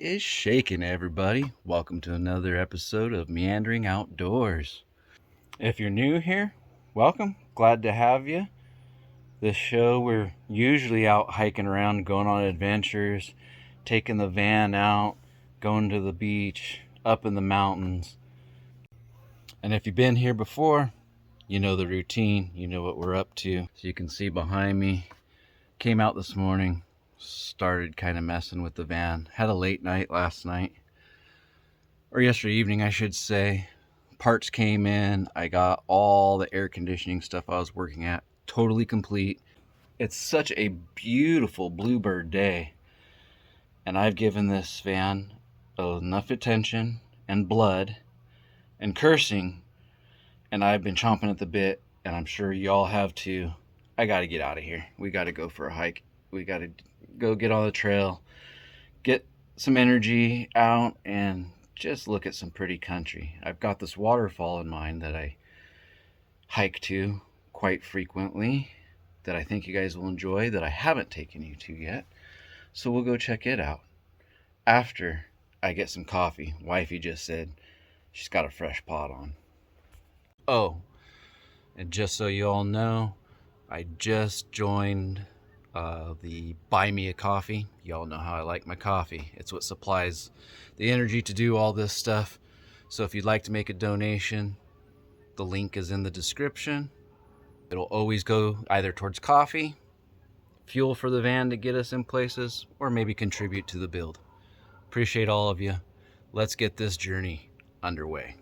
What is shaking, everybody? Welcome to another episode of Meandering Outdoors. If you're new here, welcome. Glad to have you. This show, we're usually out hiking around, going on adventures, taking the van out, going to the beach, up in the mountains. And if you've been here before, you know the routine, you know what we're up to. So you can see behind me, came out this morning, started kind of messing with the van. Had a late night last night, or yesterday evening I should say. Parts came in, I got all the air conditioning stuff I was working at totally complete. It's such a beautiful bluebird day, and I've given this van enough attention and blood and cursing, and I've been chomping at the bit, and I'm sure y'all have too. I gotta get out of here. We gotta go for a hike. We gotta go get on the trail, get some energy out, and just look at some pretty country. I've got this waterfall in mind that I hike to quite frequently, that I think you guys will enjoy, that I haven't taken you to yet. So we'll go check it out after I get some coffee. Wifey just said she's got a fresh pot on. Oh, and just so you all know, I just joined the Buy Me a Coffee. Y'all know how I like my coffee. It's what supplies the energy to do all this stuff. So if you'd like to make a donation, the link is in the description. It'll always go either towards coffee, fuel for the van to get us in places, or maybe contribute to the build. Appreciate all of you. Let's get this journey underway.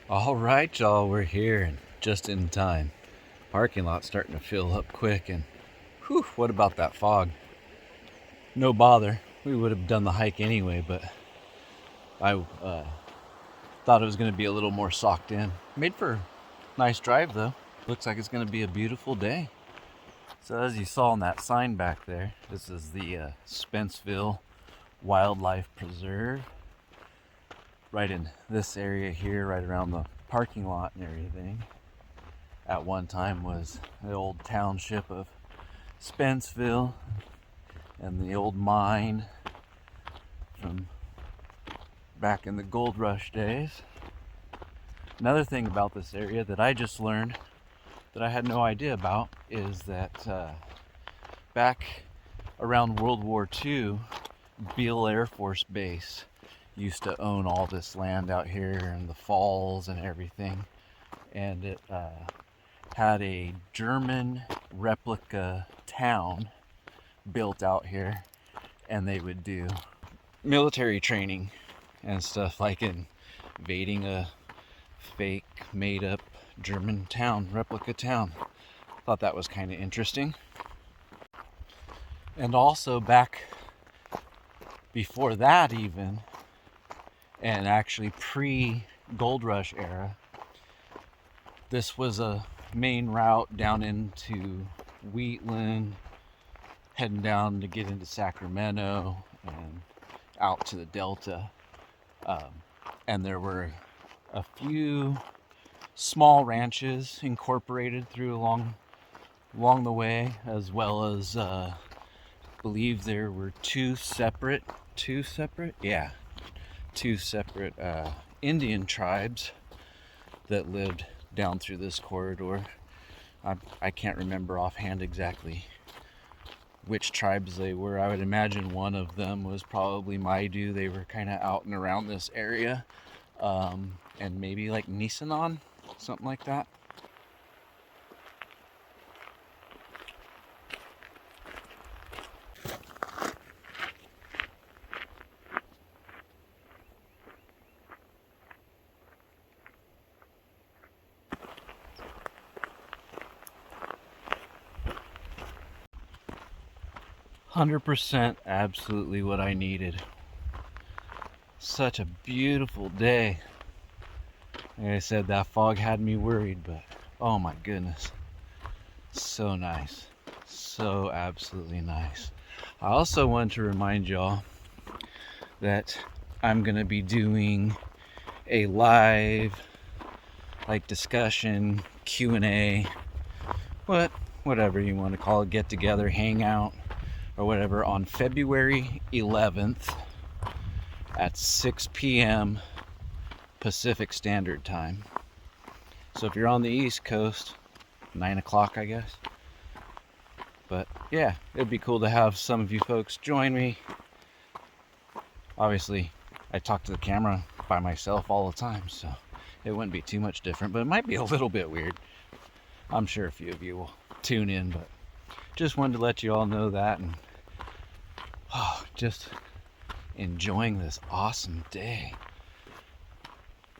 Alright, y'all, we're here and just in time. Parking lot's starting to fill up quick, and whew, what about that fog? No bother. We would have done the hike anyway, but I thought it was going to be a little more socked in. Made for a nice drive though. Looks like it's going to be a beautiful day. So as you saw on that sign back there, this is the Spenceville Wildlife Preserve. Right in this area here, right around the parking lot and everything, at one time was the old township of Spenceville and the old mine from back in the gold rush days. Another thing about this area that I just learned that I had no idea about is that back around World War II, Beale Air Force Base used to own all this land out here and the falls and everything, and it had a German replica town built out here, and they would do military training and stuff, like invading a fake made up German town, replica town. Thought that was kind of interesting. And also back before that even, And actually pre-Gold Rush era, this was a main route down into Wheatland, heading down to get into Sacramento and out to the Delta. And there were a few small ranches incorporated through along the way, as well as I believe there were two separate Indian tribes that lived down through this corridor. I can't remember offhand exactly which tribes they were. I would imagine one of them was probably Maidu. They were kind of out and around this area, and maybe like Nisenan, something like that. %, absolutely what I needed. Such a beautiful day. Like I said, that fog had me worried, but oh my goodness, so nice, so absolutely nice. I also want to remind y'all that I'm gonna be doing a live discussion, Q&A, whatever you want to call it, get together, hangout, or whatever, on February 11th at 6 p.m. Pacific Standard Time. So if you're on the East Coast, 9 o'clock, I guess. But yeah, it'd be cool to have some of you folks join me. Obviously, I talk to the camera by myself all the time, so it wouldn't be too much different, but it might be a little bit weird. I'm sure a few of you will tune in, but just wanted to let you all know that, and just enjoying this awesome day.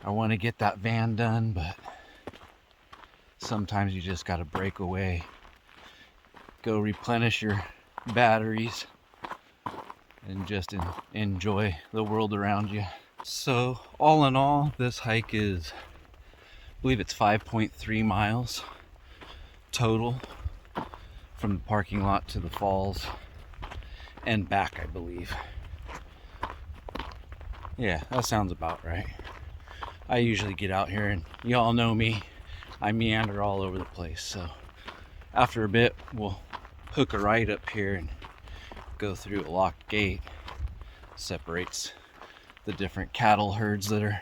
I want to get that van done, but sometimes you just got to break away, go replenish your batteries, and just enjoy the world around you. So all in all, this hike is, I believe it's 5.3 miles total from the parking lot to the falls and back, I believe. Yeah, that sounds about right. I usually get out here, and y'all know me, I meander all over the place. So after a bit, we'll hook a right up here and go through a locked gate. Separates the different cattle herds that are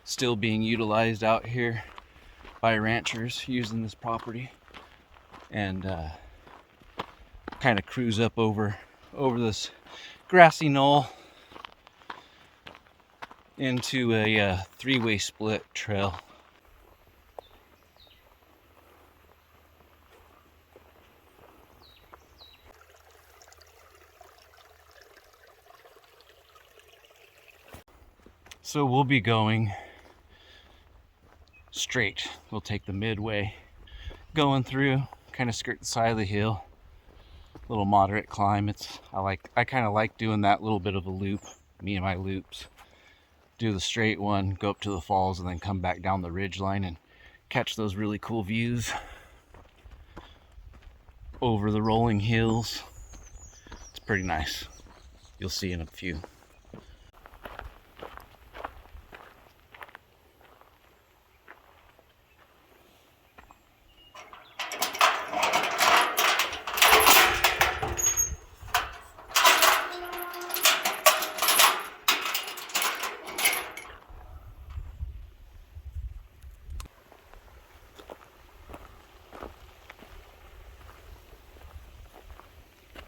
still being utilized out here by ranchers using this property, and kind of cruise up over this grassy knoll into a three-way split trail. So we'll be going straight. We'll take the midway, going through, kind of skirt the side of the hill. Little moderate climb. I kind of like doing that little bit of a loop. Me and my loops. Do the straight one, go up to the falls, and then come back down the ridge line and catch those really cool views over the rolling hills. It's pretty nice. You'll see in a few.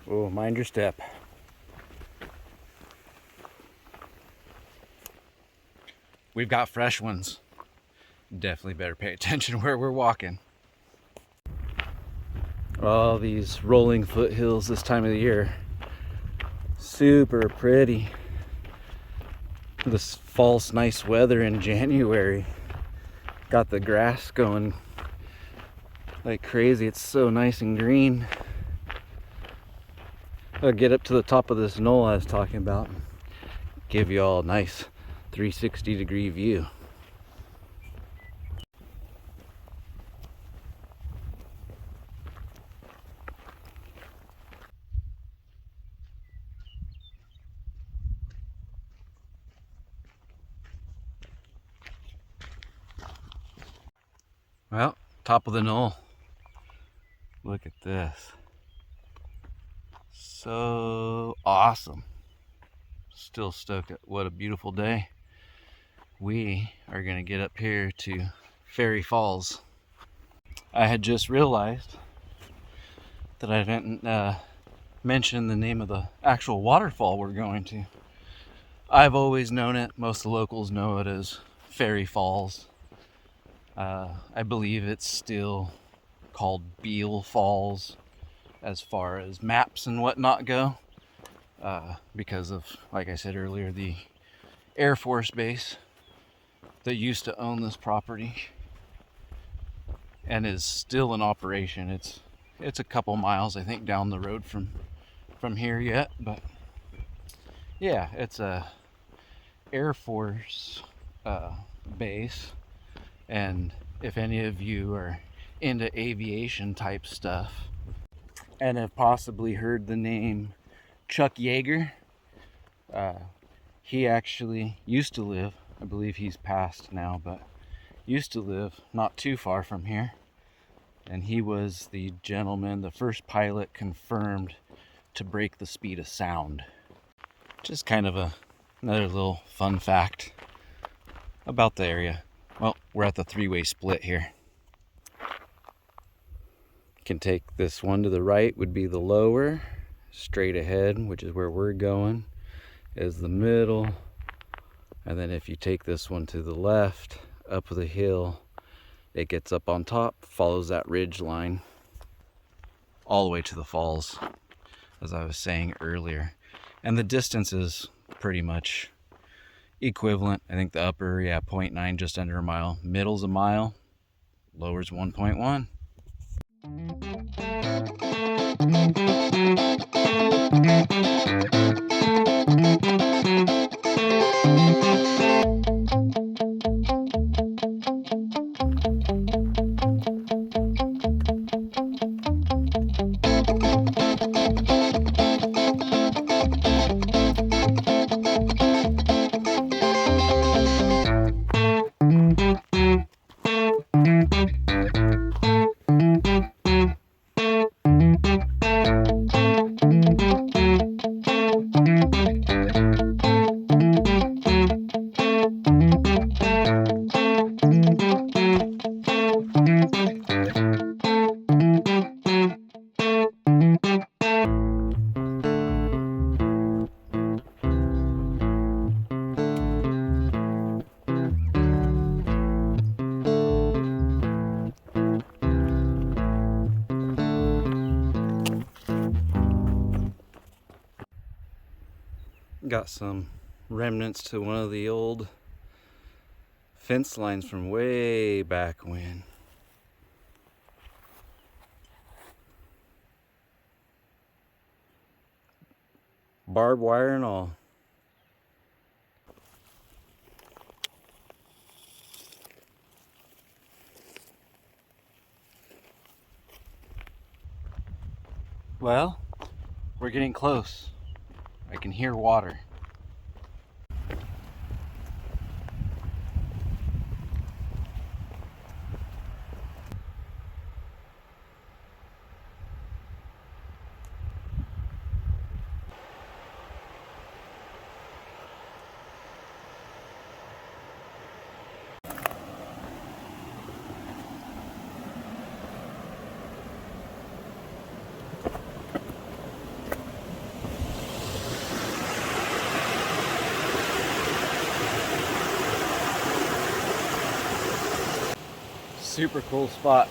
Oh, mind your step. We've got fresh ones. Definitely better pay attention where we're walking. All these rolling foothills this time of the year. Super pretty. This false nice weather in January. Got the grass going like crazy. It's so nice and green. I'll get up to the top of this knoll I was talking about. Give you all a nice 360-degree view. Well, top of the knoll. Look at this. So awesome. Still stoked. What a beautiful day. We are going to get up here to Fairy Falls. I had just realized that I didn't mention the name of the actual waterfall we're going to. I've always known it. Most of the locals know it as Fairy Falls. I believe it's still called Beale Falls as far as maps and whatnot go, because of, like I said earlier, the Air Force base that used to own this property and is still in operation. It's a couple miles, I think, down the road from here yet, but yeah, it's a Air Force base. And if any of you are into aviation type stuff and have possibly heard the name Chuck Yeager, he actually used to live, I believe he's passed now, but used to live not too far from here. And he was the gentleman, the first pilot confirmed to break the speed of sound. Just kind of another little fun fact about the area. Well, we're at the three-way split here. Can take this one to the right, would be the lower. Straight ahead, which is where we're going, is the middle. And then if you take this one to the left, up the hill, it gets up on top, follows that ridge line all the way to the falls, as I was saying earlier. And the distance is pretty much equivalent. I think the upper, 0.9, just under a mile. Middle's a mile, lower's 1.1. Got some remnants to one of the old fence lines from way back when. Barbed wire and all. Well, we're getting close. I can hear water. Super cool spot.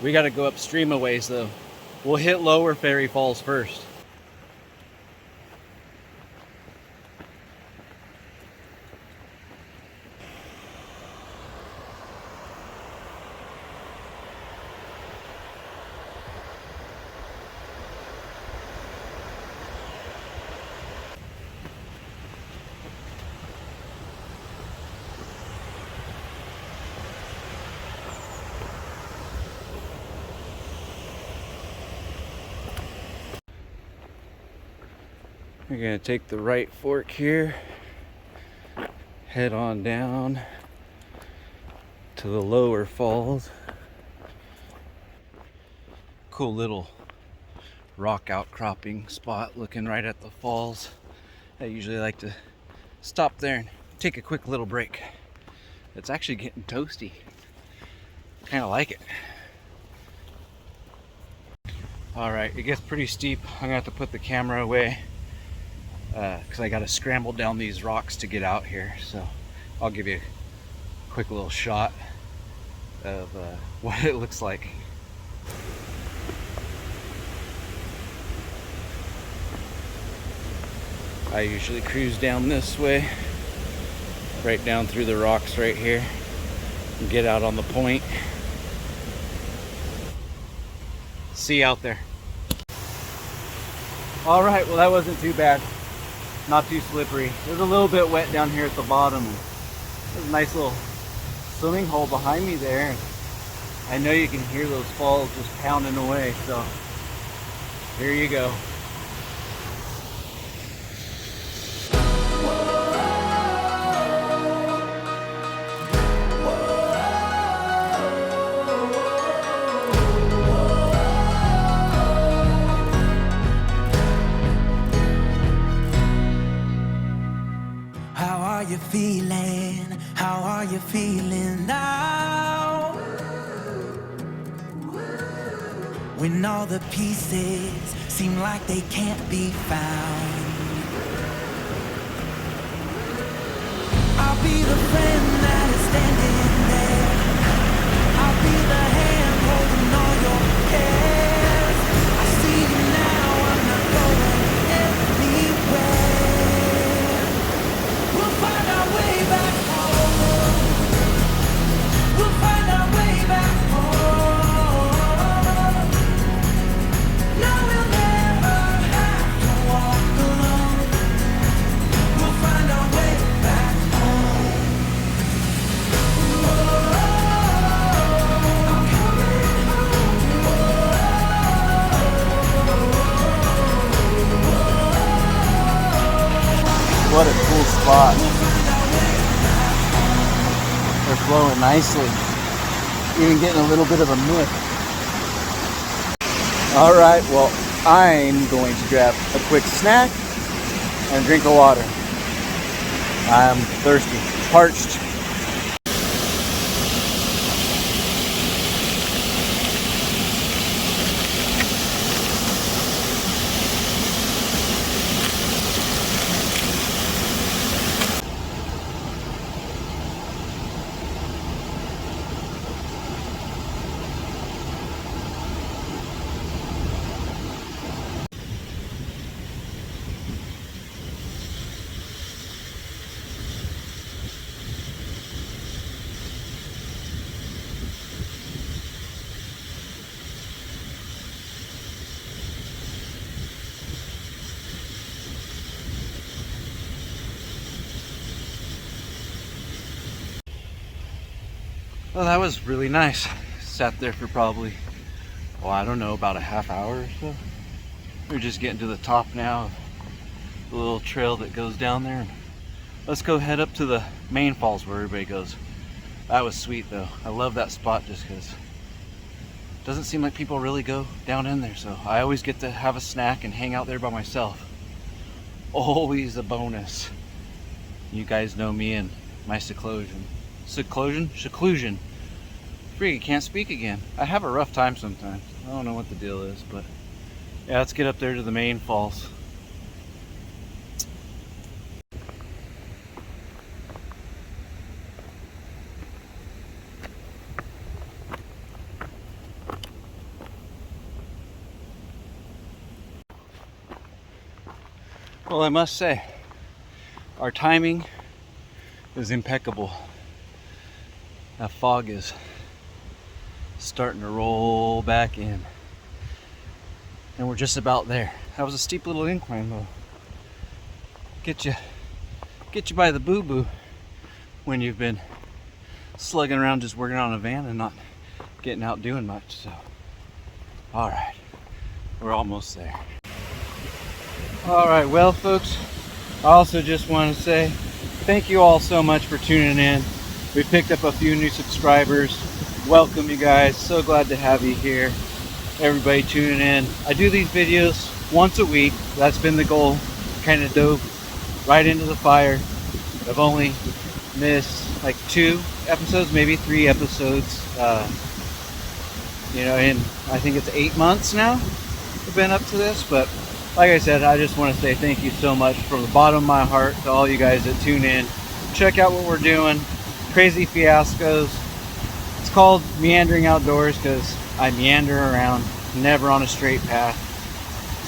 We got to go upstream a ways though. We'll hit Lower Fairy Falls first. We're gonna take the right fork here, head on down to the lower falls. Cool little rock outcropping spot looking right at the falls. I usually like to stop there and take a quick little break. It's actually getting toasty. Kind of like it. Alright, it gets pretty steep. I'm gonna have to put the camera away because I gotta scramble down these rocks to get out here. So I'll give you a quick little shot of what it looks like. I usually cruise down this way, right down through the rocks right here, and get out on the point. See you out there. All right, well that wasn't too bad. Not too slippery. It was a little bit wet down here at the bottom. There's a nice little swimming hole behind me there. I know you can hear those falls just pounding away, so here you go. How are you feeling now? When all the pieces seem like they can't be found, I'll be the friend that is standing there. I'll be the hand holding all your cares. I see you now, I'm not going anywhere. We'll find our way back home. We'll find our way back home. No, we'll never have to walk alone. We'll find our way back home. I'm coming home. What a cool spot. They're flowing nicely. Even getting a little bit of a mist. Alright, well, I'm going to grab a quick snack and a drink of water. I'm thirsty, parched. Well, that was really nice. Sat there for probably, well, I don't know, about a half hour or so. We're just getting to the top now of the little trail that goes down there. Let's go head up to the main falls where everybody goes. That was sweet though. I love that spot just because it doesn't seem like people really go down in there. So I always get to have a snack and hang out there by myself. Always a bonus. You guys know me and my seclusion. Seclusion? Freak, I can't speak again. I have a rough time sometimes. I don't know what the deal is, but yeah, let's get up there to the main falls. Well, I must say, our timing is impeccable. That fog is starting to roll back in. And we're just about there. That was a steep little incline though. Get you by the boo-boo when you've been slugging around just working on a van and not getting out doing much. So, all right, we're almost there. Alright, well folks, I also just want to say thank you all so much for tuning in. We picked up a few new subscribers. Welcome you guys, so glad to have you here. Everybody tuning in. I do these videos once a week. That's been the goal. Kind of dove right into the fire. I've only missed like 2 episodes, maybe 3 episodes. In I think it's 8 months now we've been up to this. But like I said, I just want to say thank you so much from the bottom of my heart to all you guys that tune in. Check out what we're doing. Crazy fiascos. It's called Meandering Outdoors because I meander around, never on a straight path.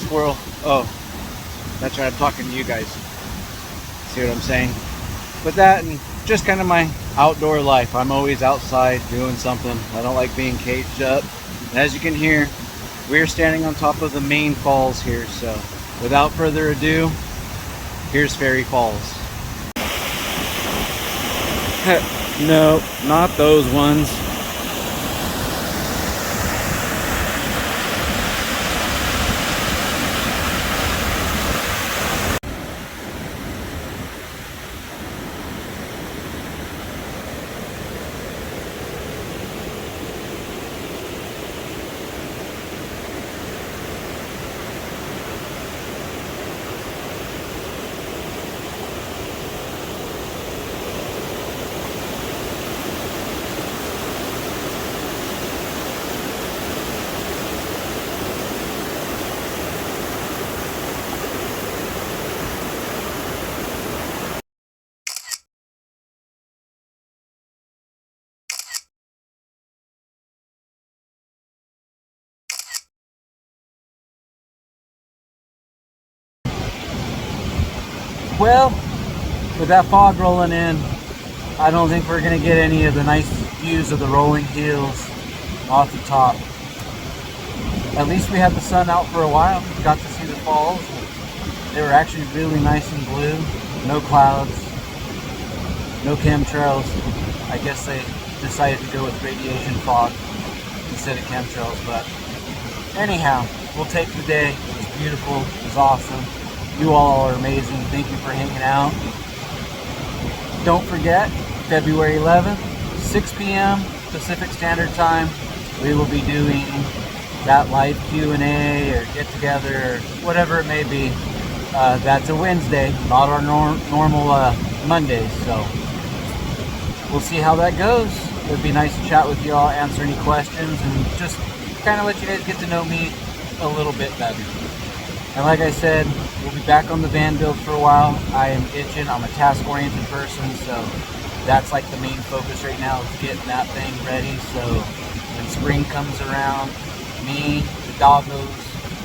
Squirrel. Oh, that's right, I'm talking to you guys. See what I'm saying? But that and just kind of my outdoor life. I'm always outside doing something. I don't like being caged up. And as you can hear, we're standing on top of the main falls here. So without further ado, here's Fairy Falls. No, not those ones. Well, with that fog rolling in, I don't think we're going to get any of the nice views of the rolling hills off the top. At least we had the sun out for a while. Got to see the falls. They were actually really nice and blue. No clouds. No chemtrails. I guess they decided to go with radiation fog instead of chemtrails. But anyhow, we'll take the day. It was beautiful. It was awesome. You all are amazing. Thank you for hanging out. Don't forget, February 11th, 6 p.m. Pacific Standard Time, we will be doing that live Q&A or get together or whatever it may be. That's a Wednesday, not our normal Mondays. So we'll see how that goes. It would be nice to chat with you all, answer any questions, and just kind of let you guys get to know me a little bit better. And like I said, we'll be back on the van build for a while. I am itching. I'm a task-oriented person, so that's like the main focus right now is getting that thing ready. So when spring comes around, me, the doggos,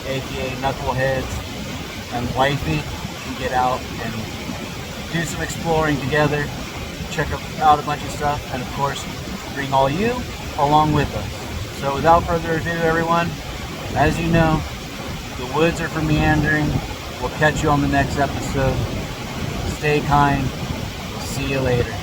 aka knuckleheads, and wifey can get out and do some exploring together, check out a bunch of stuff, and of course, bring all you along with us. So without further ado, everyone, as you know, the woods are for meandering. We'll catch you on the next episode. Stay kind. See you later.